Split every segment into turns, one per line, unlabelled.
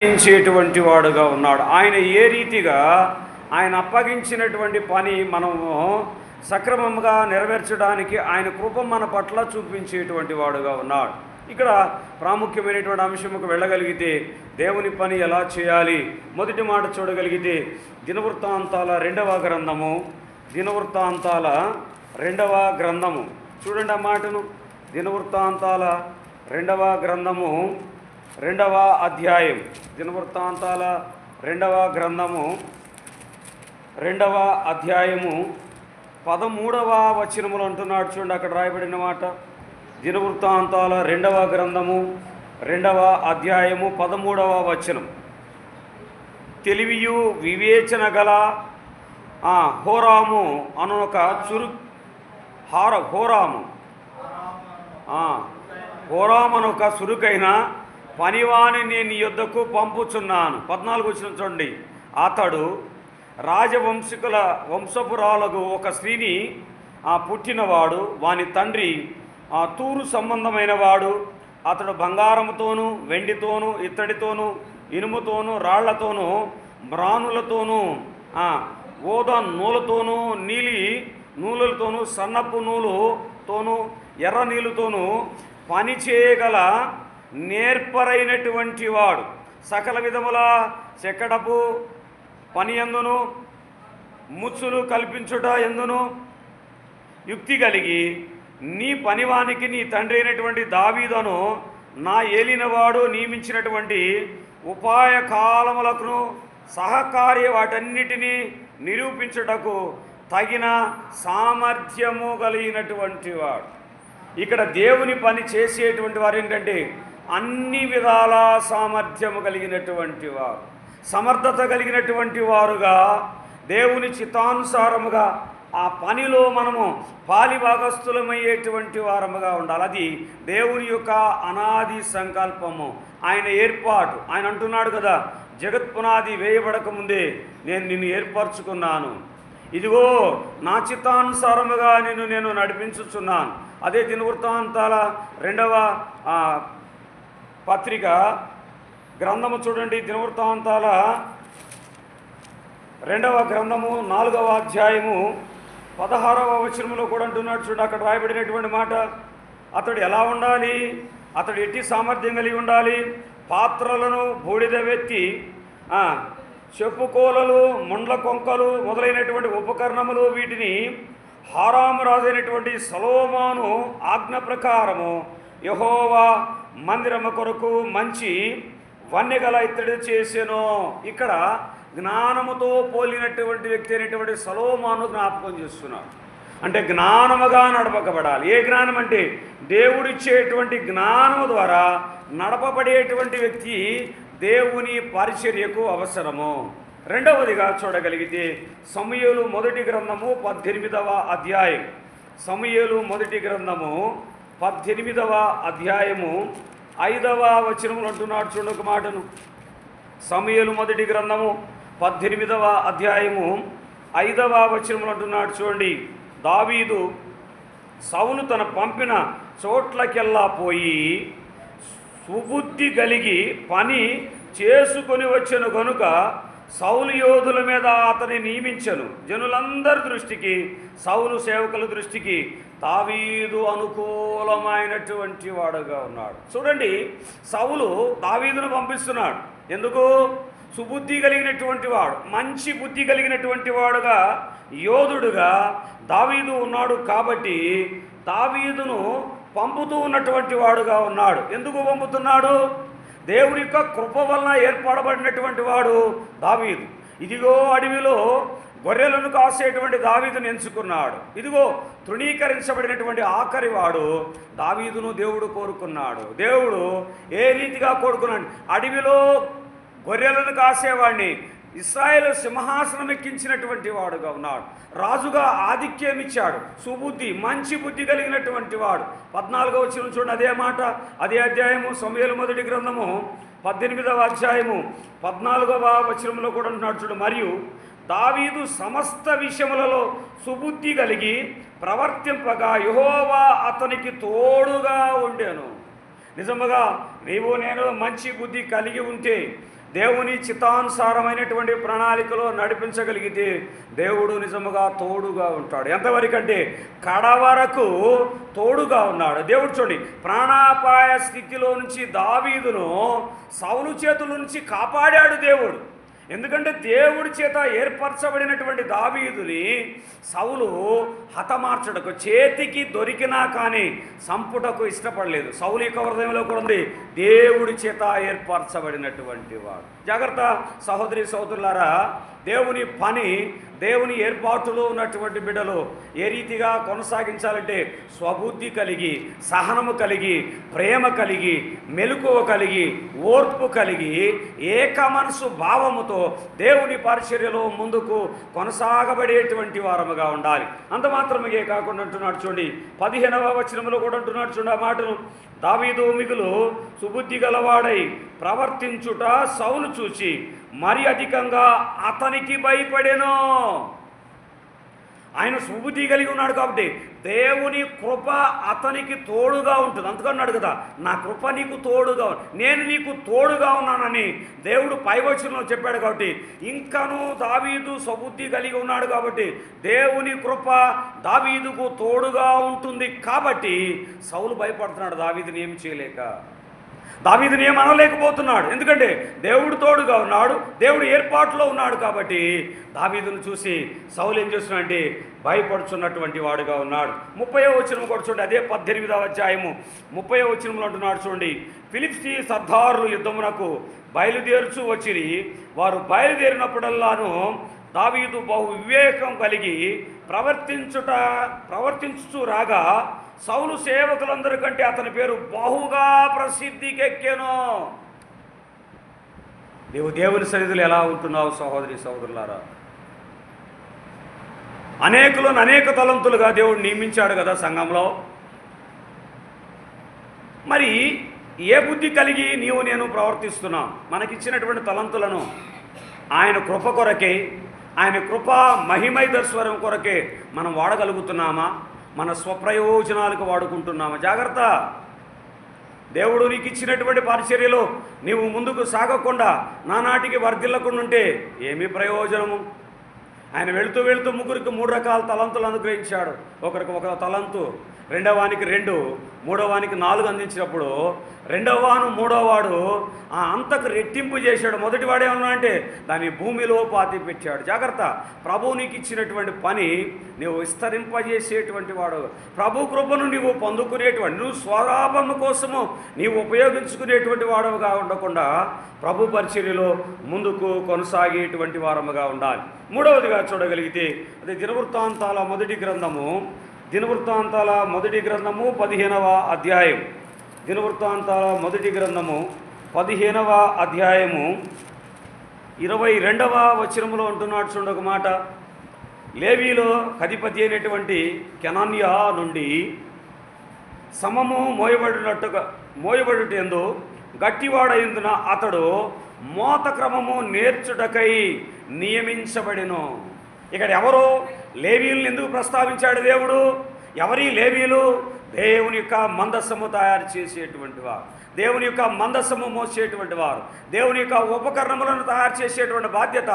చేసేటువంటి వాడుగా ఉన్నాడు. ఆయన ఏ రీతిగా ఆయన అప్పగించినటువంటి పని మనము సక్రమంగా నెరవేర్చడానికి ఆయన కృప మన పట్ల చూపించేటువంటి వాడుగా ఉన్నాడు. ఇక్కడ ప్రాముఖ్యమైనటువంటి అంశముకు వెళ్ళగలిగితే దేవుని పని ఎలా చేయాలి మొదటి మాట చూడగలిగితే దినవృత్తాంతాల రెండవ గ్రంథము చూడండి ఆ మాటను. దినవృత్తాంతాల రెండవ గ్రంథము 2వ అధ్యాయం, దినవృత్తాంతాల 2వ గ్రంథము 2వ అధ్యాయము 13వ వచనములు అంటున్నాడు. చూడండి అక్కడ రాయబడిన మాట. దినవృత్తాంతాల 2వ గ్రంథము 2వ అధ్యాయము 13వ వచనం. తెలివియు వివేచన గల హోరాము అను ఒక హోరాము అను ఒక చురుకైన పనివాని నేను నీ యొద్దకు పంపుచున్నాను. 14 వచనం చూడండి. అతడు వంశపురాలకు ఒక స్త్రీని పుట్టినవాడు. వాని తండ్రి తూరు సంబంధమైన వాడు. అతడు బంగారముతోనూ వెండితోనూ ఇత్తడితోనూ ఇనుముతోనూ రాళ్లతోనూ మ్రానులతోనూ ఓద నూలతోనూ నీలి నూలులతోనూ సన్నపు నూలుతోనూ ఎర్ర నీళ్ళతోనూ పని చేయగల నేర్పరైనటువంటి వాడు. సకల విధముల చెక్కడపు పని ఎందును ముచ్చులు కల్పించుట ఎందును యుక్తి కలిగి నీ పనివానికి నీ తండ్రి అయినటువంటి దావీదును నా ఏలినవాడు నియమించినటువంటి ఉపాయ కాలములకు సహకార్య వాటన్నిటినీ నిరూపించుటకు తగిన సామర్థ్యము కలిగినటువంటి వాడు. ఇక్కడ దేవుని పని చేసేటువంటి వారు ఏంటంటే అన్ని విధాల సామర్థ్యము కలిగినటువంటి వారు, సమర్థత కలిగినటువంటి వారుగా దేవుని చిత్తానుసారముగా ఆ పనిలో మనము పాలిభాగస్థులమయ్యేటువంటి వారముగా ఉండాలి. అది దేవుని యొక్క అనాది సంకల్పము, ఆయన ఏర్పాటు. ఆయన అంటున్నాడు కదా, జగత్పునాది వేయబడకముందే నేను నిన్ను ఏర్పరచుకున్నాను, ఇదిగో నా చిత్తానుసారముగా నేను నడిపించుచున్నాను. అదే దినవృత్తాంతాల 2వ పత్రిక గ్రంథము చూడండి. దినవృత్తాంతాల 2వ గ్రంథము 4వ అధ్యాయము 16వ వచనములో కూడా అంటున్నాడు. చూడండి అక్కడ రాయబడినటువంటి మాట. అతడు ఎలా ఉండాలి, అతడు ఎట్టి సామర్థ్యం కలిగి ఉండాలి. పాత్రలను బూడిద వెత్తి చెప్పుకోలలు ముండ్ల కొంకలు మొదలైనటువంటి ఉపకరణములు వీటిని హారాము రాజైనటువంటి సొలొమోను ఆజ్ఞ ప్రకారము యెహోవా మందిరము కొరకు మంచి వన్నెగల ఇత్తడి చేసెను. ఇక్కడ జ్ఞానముతో పోలినటువంటి వ్యక్తి అయినటువంటి సొలొమోను జ్ఞాపకం చేస్తున్నాడు. అంటే జ్ఞానముగా నడపబడాలి. ఏ జ్ఞానం అంటే దేవుడిచ్చేటువంటి జ్ఞానము ద్వారా నడపబడేటువంటి వ్యక్తి దేవుని పరిచర్యకు అవసరము. రెండవదిగా చూడగలిగితే సమూయేలు మొదటి గ్రంథము 18వ అధ్యాయం. సమూయేలు మొదటి గ్రంథము 18వ అధ్యాయము 5వ వచనములు అంటున్నాడు. చూడండి ఒక మాటను. సమూయేలు మొదటి గ్రంథము 18వ అధ్యాయము 5వ వచనములు అంటున్నాడు. చూడండి. దావీదు సౌలు తన పంపిన చోట్లకెల్లా పోయి సుబుద్ధి కలిగి పని చేసుకొని వచ్చెను గనుక సౌలు యోధుల మీద అతని నియమించను. జనులందరి దృష్టికి, సౌలు సేవకుల దృష్టికి దావీదు అనుకూలమైనటువంటి వాడుగా ఉన్నాడు. చూడండి, సౌలు దావీదును పంపిస్తున్నాడు. ఎందుకు? సుబుద్ధి కలిగినటువంటి వాడు, మంచి బుద్ధి కలిగినటువంటి వాడుగా, యోధుడుగా దావీదు ఉన్నాడు. కాబట్టి దావీదును పంపుతూ ఉన్నటువంటి వాడుగా ఉన్నాడు. ఎందుకు పంపుతున్నాడు? దేవుని యొక్క కృప వలన ఏర్పడబడినటువంటి వాడు దావీదు. ఇదిగో అడవిలో గొర్రెలను కాసేటువంటి దావీదును ఎంచుకున్నాడు. ఇదిగో తృణీకరించబడినటువంటి ఆఖరి వాడు దావీదును దేవుడు కోరుకున్నాడు. దేవుడు ఏ రీతిగా కోరుకున్నాడు? అడవిలో గొర్రెలను కాసేవాడిని ఇశ్రాయేలు సింహాసనం ఎక్కించినటువంటి వాడుగా ఉన్నాడు. రాజుగా ఆధిక్యం ఇచ్చాడు. సుబుద్ధి, మంచి బుద్ధి కలిగినటువంటి వాడు. 14వ వచనం చూడండి. అదే మాట, అదే అధ్యాయము. సమూయేలు మొదటి గ్రంథము 18వ అధ్యాయము 14వ వచనంలో కూడా ఉంటున్నాడు. చూడు. మరియు దావీదు సమస్త విషయములలో సుబుద్ధి కలిగి ప్రవర్తింపగా యెహోవా అతనికి తోడుగా ఉండెను. నిజముగా నీవు నేను మంచి బుద్ధి కలిగి ఉంటే దేవుని చిత్తానుసారమైనటువంటి ప్రణాళికలో నడిపించగలిగితే దేవుడు నిజముగా తోడుగా ఉంటాడు. ఎంతవరకంటే కడవరకు తోడుగా ఉన్నాడు. దేవుడు చూడండి, ప్రాణాపాయ స్థితిలో నుంచి దావీదును సౌలు చేతుల నుంచి కాపాడాడు దేవుడు. ఎందుకంటే దేవుడి చేత ఏర్పరచబడినటువంటి దావీదుని సౌలు హతమార్చడకు, చేతికి దొరికినా కానీ సంపుటకు ఇష్టపడలేదు. సౌలు యొక్క హృదయంలో కూడా ఉంది, దేవుడి చేత ఏర్పరచబడినటువంటి వాడు. జాగ్రత్త సహోదరి సహోదరులారా, దేవుని పని, దేవుని ఏర్పాటులో ఉన్నటువంటి బిడ్డలు ఏ రీతిగా కొనసాగించాలంటే స్వబుద్ధి కలిగి, సహనము కలిగి, ప్రేమ కలిగి, మెలకువ కలిగి, ఓర్పు కలిగి, ఏక మనసు భావముతో దేవుని పరిచర్యలో ముందుకు కొనసాగబడేటువంటి వారముగా ఉండాలి. అంత మాత్రమే కాకుండా అంటున్నాడు చూడండి, 15వ వచనంలో కూడా అంటున్నాడు చూడండి ఆ మాటను, దావీదు మిగులు సుబుద్ధి గలవాడై ప్రవర్తించుట సౌలు చూచి మరి అధికంగా అతనికి భయపడెను. ఆయన సుబుద్ధి కలిగి ఉన్నాడు కాబట్టి దేవుని కృప అతనికి తోడుగా ఉంటుంది. అందుకన్నాడు కదా, నా కృప నీకు తోడుగా, నేను నీకు తోడుగా ఉన్నానని దేవుడు పైవచనంలో చెప్పాడు. కాబట్టి ఇంకనూ దావీదు సుబుద్ధి కలిగి ఉన్నాడు కాబట్టి దేవుని కృప దావీదుకు తోడుగా ఉంటుంది. కాబట్టి సౌలు భయపడుతున్నాడు దావీదుని ఏమి చేయలేక, దావీదుని ఏం అనలేకపోతున్నాడు. ఎందుకంటే దేవుడు తోడుగా ఉన్నాడు, దేవుడు ఏర్పాటులో ఉన్నాడు. కాబట్టి దావీదును చూసి సౌలు ఏం చేస్తున్నాడంటే భయపడుచున్నటువంటి వాడుగా ఉన్నాడు. 30వ వచనం కూడా చూడండి, అదే 18వ అధ్యాయము 30వ వచనంలో అంటున్నాడు చూడండి, ఫిలిష్తీ సర్దారులు యుద్ధమునకు బయలుదేరుచు వచ్చిరి. వారు బయలుదేరినప్పుడల్లాను దావీదు బహు వివేకం కలిగి ప్రవర్తించుచు రాగా సౌలు సేవకులందరికంటే అతని పేరు బహుగా ప్రసిద్ధికెక్కెను. దేవుని సన్నిధిలో ఎలా ఉంటున్నావు సహోదరి సహోదరులారా? అనేకులను అనేక తలంతులుగా దేవుడు నియమించాడు కదా సంఘంలో. మరి ఏ బుద్ధి కలిగి నీవు నేను ప్రవర్తిస్తున్నాం? మనకిచ్చినటువంటి తలంతులను ఆయన కృప కొరకే, ఆయన కృప మహిమైదర్శనం కొరకే మనం వాడగలుగుతున్నామా? మన స్వప్రయోజనాలకు వాడుకుంటున్నామా? జాగ్రత్త. దేవుడు నీకు ఇచ్చినటువంటి పరిచర్యలో నీవు ముందుకు సాగకుండా నానాటికి వర్ధిల్లకుండా ఉంటే ఏమీ ప్రయోజనము? ఆయన వెళుతూ వెళుతూ ముగ్గురికి 3 రకాల తలంతులు అనుగ్రహించాడు. ఒకరికి 1 తలంతు, రెండవానికి 2, మూడవానికి 4 అందించినప్పుడు రెండవవాను మూడోవాడు ఆ అంతకు రెట్టింపు చేశాడు. మొదటివాడు ఏమన్నా అంటే దాన్ని భూమిలో పాతి పెట్టాడు. జాగ్రత్త. ప్రభువు నీకు ఇచ్చినటువంటి పని నువ్వు విస్తరింపజేసేటువంటి వాడు, ప్రభు కృపను నీవు పొందుకునేటువంటి, నువ్వు స్వలాభము కోసము నీవు ఉపయోగించుకునేటువంటి వాడుగా ఉండకుండా ప్రభు పరిచర్యలో ముందుకు కొనసాగేటువంటి వారముగా ఉండాలి. మూడవదిగా చూడగలిగితే అది దినవృత్తాంతాల మొదటి గ్రంథము 15వ అధ్యాయం. దినవృత్తాంతాల మొదటి గ్రంథము 15వ అధ్యాయము 22వ వచనములో ఉంటున్నాడు చూడండి ఒక మాట, లేవీలో అధిపతి అయినటువంటి కెనాన్యా నుండి సమము మోయబడుటెందు గట్టివాడైందున అతడు మోత క్రమము నేర్చుటకై నియమించబడెను. ఇక్కడ ఎవరు లేవీలను ఎందుకు ప్రస్తావించాడు దేవుడు? ఎవరి లేవీలు? దేవుని యొక్క మందస్సము తయారు చేసేటువంటి వారు, దేవుని యొక్క మందస్సము మోసేటువంటి వారు, దేవుని యొక్క ఉపకరణములను తయారు చేసేటువంటి బాధ్యత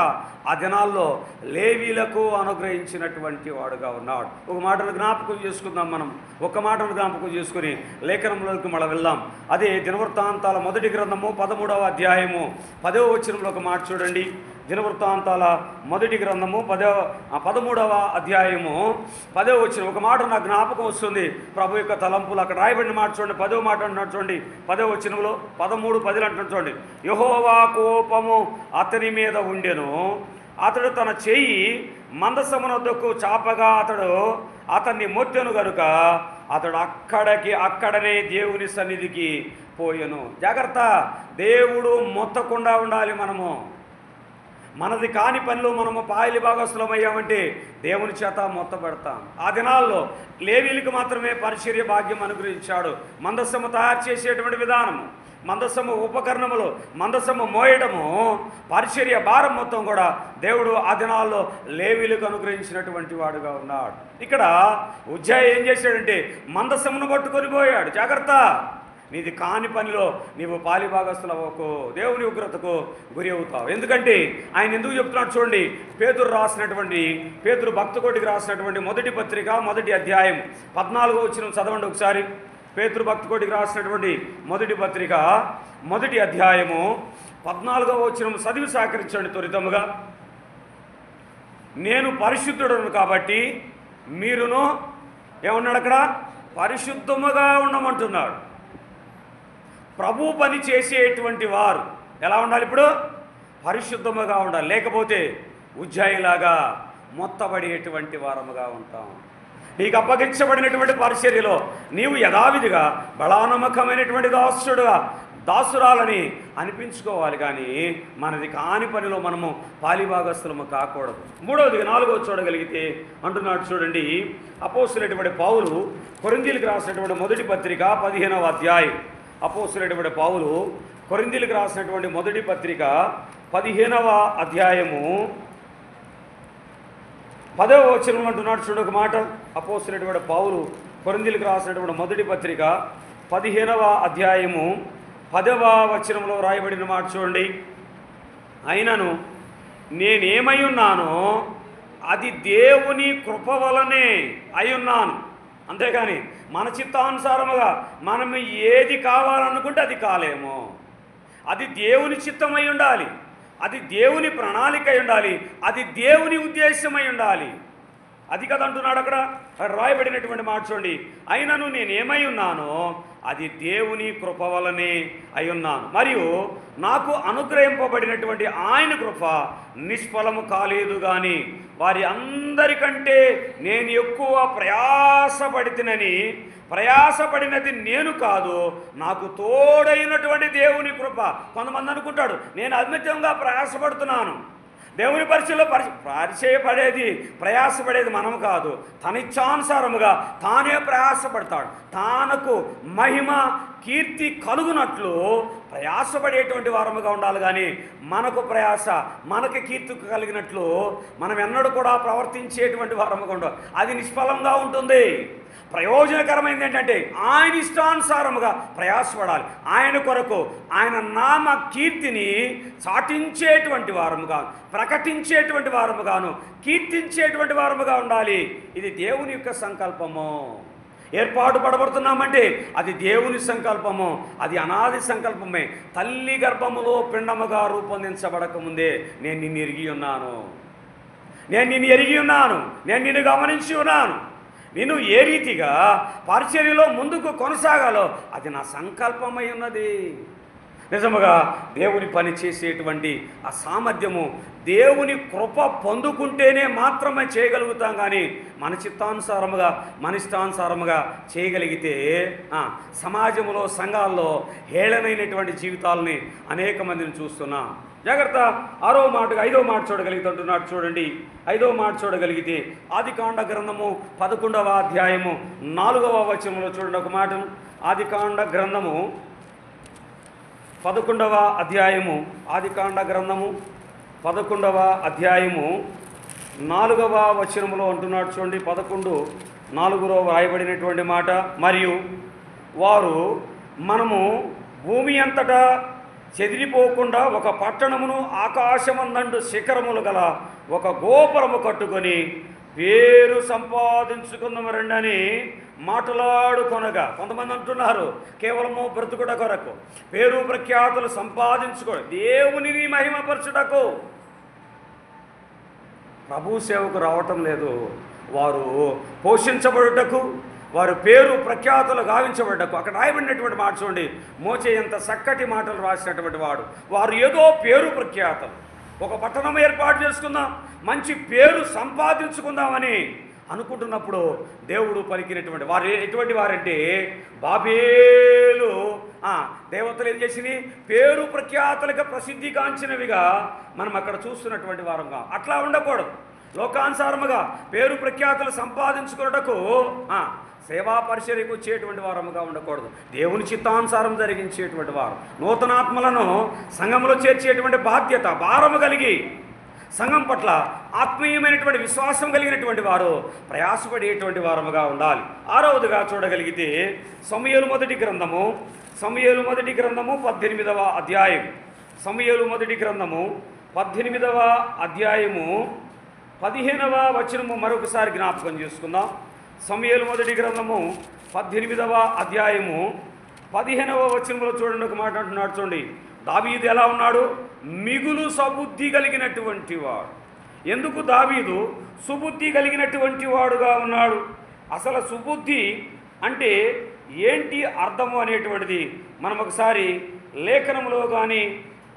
ఆ దినాల్లో లేవీలకు అనుగ్రహించినటువంటి వాడుగా ఉన్నాడు. ఒక మాటను జ్ఞాపకం చేసుకుందాం. మనం ఒక మాటను జ్ఞాపకం చేసుకుని లేఖనంలోకి మళ్ళీ వెళ్దాం. అదే దినవృత్తాంతాల మొదటి గ్రంథము 13వ అధ్యాయము 10వ వచనంలో ఒక మాట చూడండి. దినవృత్తాంతాల మొదటి గ్రంథము 13వ అధ్యాయము 10వ వచనం ఒక మాట నాకు జ్ఞాపకం వస్తుంది. ప్రభు యొక్క తలంపులు అక్కడ రాయబడిన మాట చూడండి. 10వ మాట అంటున్నాడు చూడండి. 10వ వచనంలో 13:10 అంటున్నాడు చూడండి. యెహోవా కోపము అతని మీద ఉండెను, అతడు తన చెయ్యి మందసమునొద్దకు చాపగా అతన్ని మొత్తెను గనుక అతడు అక్కడనే దేవుని సన్నిధికి పోయెను. జాగ్రత్త. దేవుడు మొత్తకుండా ఉండాలి. మనది కాని పనులు మనము పాయలి భాగస్థులమయ్యామంటే దేవుని చేత మొత్తపెడతాం. ఆ దినాల్లో లేవీలకు మాత్రమే పరిచర్య భాగ్యం అనుగ్రహించాడు. మందస్సము తయారు చేసేటువంటి విధానము, మందస్సము ఉపకరణములు, మందస్సము మోయడము, పరిచర్య భారం మొత్తం కూడా దేవుడు ఆ దినాల్లో లేవీలకు అనుగ్రహించినటువంటి వాడుగా ఉన్నాడు. ఇక్కడ ఉజ్జాయి ఏం చేశాడంటే మందస్సమును పట్టుకొని పోయాడు. జాగ్రత్త. నీది కాని పనిలో నీవు పాలిభాగస్తులకు, దేవుని ఉగ్రతకు గురి అవుతావు. ఎందుకంటే ఆయన ఎందుకు చెప్తున్నాడు చూడండి. పేతురు భక్తకోటికి రాసినటువంటి మొదటి పత్రిక 1వ అధ్యాయం 14వ వచనం చదవండి ఒకసారి. పేతురు భక్తకోటికి రాసినటువంటి మొదటి పత్రిక 1వ అధ్యాయము 14వ వచనం చదివి సహకరించండి త్వరితముగా. నేను పరిశుద్ధుడను కాబట్టి మీరును ఏమన్నాడు అక్కడ? పరిశుద్ధముగా ఉండమంటున్నాడు. ప్రభు పని చేసేటువంటి వారు ఎలా ఉండాలి? ఇప్పుడు పరిశుద్ధముగా ఉండాలి. లేకపోతే ఉజ్జాయిలాగా మొత్తబడేటువంటి వారముగా ఉంటాం. నీకు అప్పగించబడినటువంటి పరిచర్యలో నీవు యథావిధిగా బలానమ్మకమైనటువంటి దాసురాలని అనిపించుకోవాలి. కానీ మనది కాని పనిలో మనము పాలిభాగస్తులము కాకూడదు. 4వ చూడగలిగితే అంటున్నాడు చూడండి. అపోస్తులైనటువంటి పౌలు కొరింథీయులకు రాసినటువంటి మొదటి పత్రిక 15వ అధ్యాయం. అపోస్తులైనటువంటి పౌలు కొరింథీయులకు రాసినటువంటి మొదటి పత్రిక 15వ అధ్యాయము 10వ వచనంలో అంటున్నాడు చూడు ఒక మాట. అపోస్తులైనటువంటి పౌలు కొరింథీయులకు రాసినటువంటి మొదటి పత్రిక 15వ అధ్యాయము 10వ వచనంలో రాయబడిన మాట చూడండి. అయినను నేనేమై ఉన్నానో అది దేవుని కృప వలనే అయ్యున్నాను. అంతేగాని మన చిత్తానుసారముగా మనం ఏది కావాలనుకుంటే అది కాలేమో. అది దేవుని చిత్తమై ఉండాలి, అది దేవుని ప్రణాళిక అయి ఉండాలి, అది దేవుని ఉద్దేశమై ఉండాలి. అది కదా అంటున్నాడు అక్కడ రాయబడినటువంటి మాట చూడండి. అయినను నేనేమై ఉన్నానో అది దేవుని కృప వలనే అయి ఉన్నాను, మరియు నాకు అనుగ్రహింపబడినటువంటి ఆయన కృప నిష్ఫలము కాలేదు. కానీ వారి అందరికంటే నేను ఎక్కువ ప్రయాసపడినది నేను కాదు, నాకు తోడైనటువంటి దేవుని కృప. కొంతమంది అనుకుంటాడు నేను అమితంగా ప్రయాసపడుతున్నాను. దేవుని పరిచయలో ప్రయాసపడేది మనం కాదు. తన ఇచ్ఛానుసారముగా తానే ప్రయాసపడతాడు. తానకు మహిమ కీర్తి కలుగునట్లు ప్రయాసపడేటువంటి వారముగా ఉండాలి. కానీ మనకు కీర్తి కలిగినట్లు మనం ఎన్నడూ కూడా ప్రవర్తించేటువంటి వారముగా ఉండాలి. అది నిష్ఫలంగా ఉంటుంది. ప్రయోజనకరమైనది ఏంటంటే ఆయన ఇష్టానుసారముగా ప్రయాసపడాలి. ఆయన కొరకు ఆయన నామ కీర్తిని చాటించేటువంటి వారముగా, ప్రకటించేటువంటి వారముగాను, కీర్తించేటువంటి వారముగా ఉండాలి. ఇది దేవుని యొక్క సంకల్పము. ఏర్పాటు పడబడుతున్నామంటే అది దేవుని సంకల్పము, అది అనాది సంకల్పమే. తల్లి గర్భములో పిండముగా రూపొందించబడకముందే నేను నిన్ను ఎరిగి ఉన్నాను, నేను నిన్ను గమనించి ఉన్నాను. నేను ఏ రీతిగా పరిచర్యలో ముందుకు కొనసాగాలో అది నా సంకల్పమై ఉన్నది. నిజముగా దేవుని పని చేసేటువంటి ఆ సామర్థ్యము దేవుని కృప పొందుకుంటేనే మాత్రమే చేయగలుగుతాం. కానీ మన చిత్తానుసారముగా మన ఇష్టానుసారముగా చేయగలిగితే సమాజంలో, సంఘాల్లో హేళనైనటువంటి జీవితాలని అనేక మందిని చూస్తున్నాం. జాగ్రత్త. 5వ మాట చూడగలుగుతుంటున్నాడు చూడండి. 5వ మాట చూడగలిగితే ఆదికాండ గ్రంథము 11వ అధ్యాయము 4వ వచనంలో చూడండి ఒక మాటను. ఆదికాండ గ్రంథము 11వ అధ్యాయము, ఆదికాండ గ్రంథము 11వ అధ్యాయము 4వ వచనంలో అంటున్నాడు చూడండి. 11:4 రాయబడినటువంటి మాట. మరియు వారు మనము భూమి అంతటా చెదిరిపోకుండా ఒక పట్టణమును ఆకాశమందండు శిఖరములు గల ఒక గోపురము కట్టుకొని పేరు సంపాదించుకుందాము రండని మాట్లాడుకొనగా. కొంతమంది అంటున్నారు కేవలము బ్రతుకుట కొరకు, పేరు ప్రఖ్యాతులు సంపాదించుకోవడం, దేవునిని మహిమపరచుటకు ప్రభు సేవకు రావటం లేదు. వారు పోషించబడుటకు, వారు పేరు ప్రఖ్యాతులు గావించబడ్డకు. అక్కడ రాయబడినటువంటి మాట చూడండి. మోచే ఎంత చక్కటి మాటలు రాసినటువంటి వాడు. వారు ఏదో పేరు ప్రఖ్యాతలు, ఒక పట్టణం ఏర్పాటు చేసుకుందాం, మంచి పేరు సంపాదించుకుందామని అనుకుంటున్నప్పుడు దేవుడు పలికినటువంటి వారు ఎటువంటి వారంటే బాబేలు దేవతలు ఏం చేసింది? పేరు ప్రఖ్యాతులుగా ప్రసిద్ధిగాంచినవిగా మనం అక్కడ చూస్తున్నటువంటి వారంగా. అట్లా ఉండకూడదు. లోకానుసారముగా పేరు ప్రఖ్యాతులు సంపాదించుకున్నటకు సేవా పరిచర్యకు వచ్చేటువంటి వారముగా ఉండకూడదు. దేవుని చిత్తానుసారం జరిగించేటువంటి వారు, నూతనాత్మలను సంఘంలో చేర్చేటువంటి బాధ్యత, భారము కలిగి సంఘం పట్ల ఆత్మీయమైనటువంటి విశ్వాసం కలిగినటువంటి వారు ప్రయాసపడేటువంటి వారముగా ఉండాలి. 6వదిగా చూడగలిగితే సమూయేలు మొదటి గ్రంథము సమూయేలు మొదటి గ్రంథము 18వ అధ్యాయం. సమూయేలు మొదటి గ్రంథము 18వ అధ్యాయము 15వ వచనము మరొకసారి జ్ఞాపకం చేసుకుందాం. సమూయేలు మొదటి గ్రంథము 18వ అధ్యాయము 15వ వచనంలో చూడండి, ఒక మాట అంటున్నాడు చూడండి. దావీదు ఎలా ఉన్నాడు? మిగులు సబుద్ధి కలిగినటువంటి వాడు. ఎందుకు దావీదు సుబుద్ధి కలిగినటువంటి వాడుగా ఉన్నాడు? అసలు సుబుద్ధి అంటే ఏంటి అర్థము అనేటువంటిది మనం ఒకసారి లేఖనంలో కానీ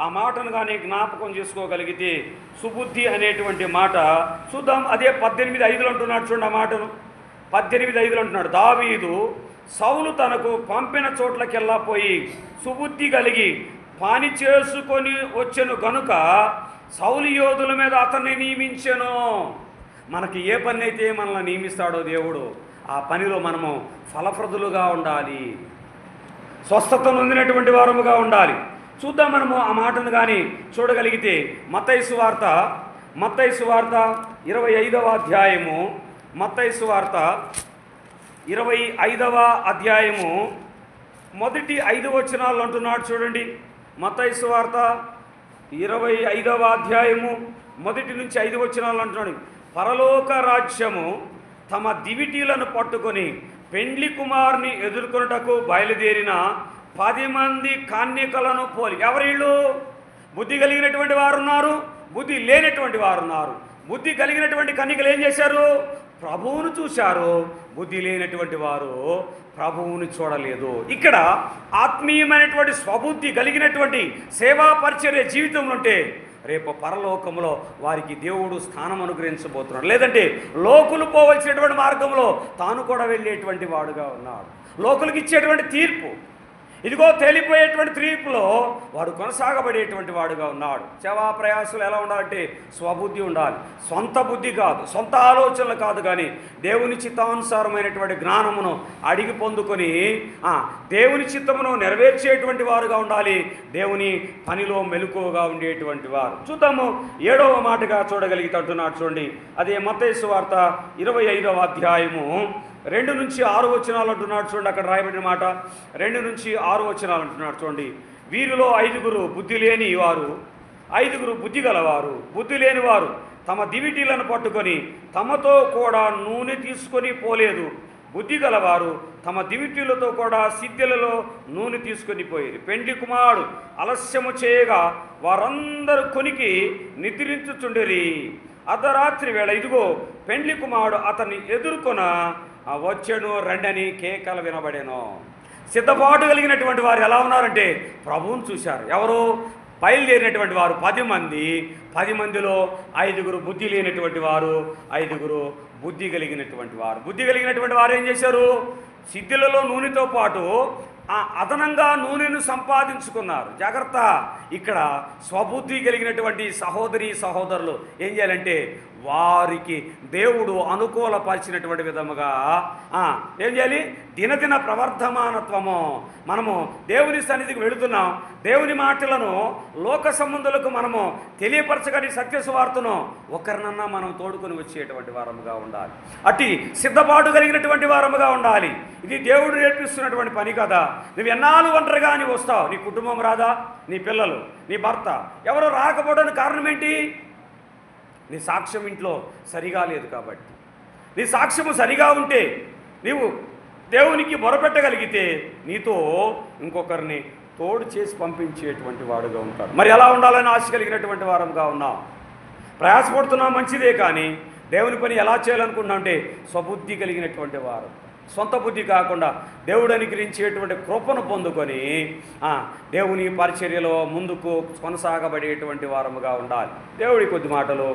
ఆ మాటను కానీ జ్ఞాపకం చేసుకోగలిగితే సుబుద్ధి అనేటువంటి మాట చూద్దాం. అదే 18:5 అంటున్నాడు చూడండి. ఆ మాటను 18:5 అంటున్నాడు. దావీదు సౌలు తనకు పంపిన చోట్లకెల్లా పోయి సుబుద్ధి కలిగి పని చేసుకొని వచ్చెను గనుక సౌలు యోధుల మీద అతన్ని నియమించెను. మనకి ఏ పని అయితే మనల్ని నియమిస్తాడో దేవుడు, ఆ పనిలో మనము ఫలప్రదులుగా ఉండాలి, స్వస్థత నొందినటువంటి వారముగా ఉండాలి. చూద్దాం మనము ఆ మాటను కానీ చూడగలిగితే మత్తయి సువార్త 25వ అధ్యాయము, మత్తయి సువార్త 25వ అధ్యాయము మొదటి 5 వచనాలు అంటున్నాడు చూడండి. మత్తయి సువార్త 25వ అధ్యాయము మొదటి నుంచి 5 వచనాలు అంటున్నాడు. పరలోక రాజ్యము తమ దివిటీలను పట్టుకొని పెండ్లి కుమారుని ఎదుర్కొనుటకు బయలుదేరిన 10 మంది కన్యకలను పోలి. ఎవరిళ్ళు? బుద్ధి కలిగినటువంటి వారు ఉన్నారు, బుద్ధి లేనటువంటి వారు ఉన్నారు. బుద్ధి కలిగినటువంటి కన్యకలు ఏం చేశారు? ప్రభువును చూశారు. బుద్ధి లేనటువంటి వారు ప్రభువుని చూడలేదు. ఇక్కడ ఆత్మీయమైనటువంటి స్వబుద్ధి కలిగినటువంటి సేవా పరిచర్య జీవితం ఉంటే రేపు పరలోకంలో వారికి దేవుడు స్థానం అనుగ్రహించబోతున్నాడు. లేదంటే లోకులు పోవలసినటువంటి మార్గంలో తాను కూడా వెళ్ళేటువంటి వాడుగా ఉన్నాడు. లోకులకు ఇచ్చేటువంటి తీర్పు, ఇదిగో తేలిపోయేటువంటి తీర్పులో వాడు కొనసాగబడేటువంటి వాడుగా ఉన్నాడు. సేవా ప్రయాసాలు ఎలా ఉండాలంటే స్వబుద్ధి ఉండాలి, సొంత బుద్ధి కాదు, సొంత ఆలోచనలు కాదు, కానీ దేవుని చిత్తానుసారమైనటువంటి జ్ఞానమును అడిగి పొందుకొని దేవుని చిత్తమును నెరవేర్చేటువంటి వారుగా ఉండాలి. దేవుని పనిలో మెలకువగా ఉండేటువంటి వారు. చూద్దాము 7వ మాటగా చూడగలిగితే చూడండి. అదే మత్తయి సువార్త 25వ అధ్యాయము 2 నుంచి 6 వచనాలు అంటున్నాడు చూడండి. అక్కడ రాయబడిన మాట 2 నుంచి 6 వచనాలు అంటున్నాడు చూడండి. వీరిలో 5 బుద్ధి లేని వారు, 5 బుద్ధి గలవారు. బుద్ధి లేని వారు తమ దివిటీలను పట్టుకొని తమతో కూడా నూనె తీసుకొని పోలేదు. బుద్ధి గలవారు తమ దివిటీలతో కూడా సిద్ధెలలో నూనె తీసుకొని పోయేది. పెండ్లి కుమారుడు ఆలస్యము చేయగా వారందరూ కొనికి నిద్రించుచుండిరి. అర్ధరాత్రి వేళ ఇదిగో పెండ్లి కుమారుడు అతన్ని ఎదుర్కొన వచ్చాను, రండని కేకలు వినబడేను. సిద్ధపాటు కలిగినటువంటి వారు ఎలా ఉన్నారంటే ప్రభువును చూశారు. ఎవరు? బయలుదేరినటువంటి వారు 10 మంది. 10 మందిలో 5 బుద్ధి లేనటువంటి వారు, 5 బుద్ధి కలిగినటువంటి వారు. బుద్ధి కలిగినటువంటి వారు ఏం చేశారు? సిద్ధులలో నూనెతో పాటు అదనంగా నూనెను సంపాదించుకున్నారు. జాగ్రత్త, ఇక్కడ స్వబుద్ధి కలిగినటువంటి సహోదరి సహోదరులు ఏం చేయాలంటే వారికి దేవుడు అనుకూలపరిచినటువంటి విధముగా ఏం చేయాలి? దినదిన ప్రవర్ధమానత్వము. మనము దేవుని సన్నిధికి వెళుతున్నాం, దేవుని మాటలను లోక సంబంధులకు మనము తెలియపరచగలి సత్య సువార్తను ఒకరినన్నా మనం తోడుకొని వచ్చేటువంటి వారముగా ఉండాలి. అట్టి సిద్ధపాటు కలిగినటువంటి వారముగా ఉండాలి. ఇది దేవుడు నేర్పిస్తున్నటువంటి పని కదా. నువ్వు ఎన్నాళ్ళు ఒంటరిగా నీవు వస్తావు, నీ కుటుంబం రాదా, నీ పిల్లలు, నీ భర్త, ఎవరో రాకపోవడానికి కారణం ఏంటి? నీ సాక్ష్యం ఇంట్లో సరిగా లేదు కాబట్టి. నీ సాక్ష్యము సరిగా ఉంటే నీవు దేవునికి మొరపెట్టగలిగితే నీతో ఇంకొకరిని తోడు చేసి పంపించేటువంటి వాడుగా ఉంటాడు. మరి ఎలా ఉండాలని ఆశ కలిగినటువంటి వారంగా ఉన్నాం, ప్రయాసపడుతున్నాం, మంచిదే. కానీ దేవుని పని ఎలా చేయాలనుకుంటున్నాం అంటే స్వబుద్ధి కలిగినటువంటి వారు, సొంత బుద్ధి కాకుండా దేవుడు అనుగ్రహించేటువంటి కృపను పొందుకొని దేవుని పరిచర్యలో ముందుకు కొనసాగబడేటువంటి వారముగా ఉండాలి. దేవుడి కొద్ది మాటలు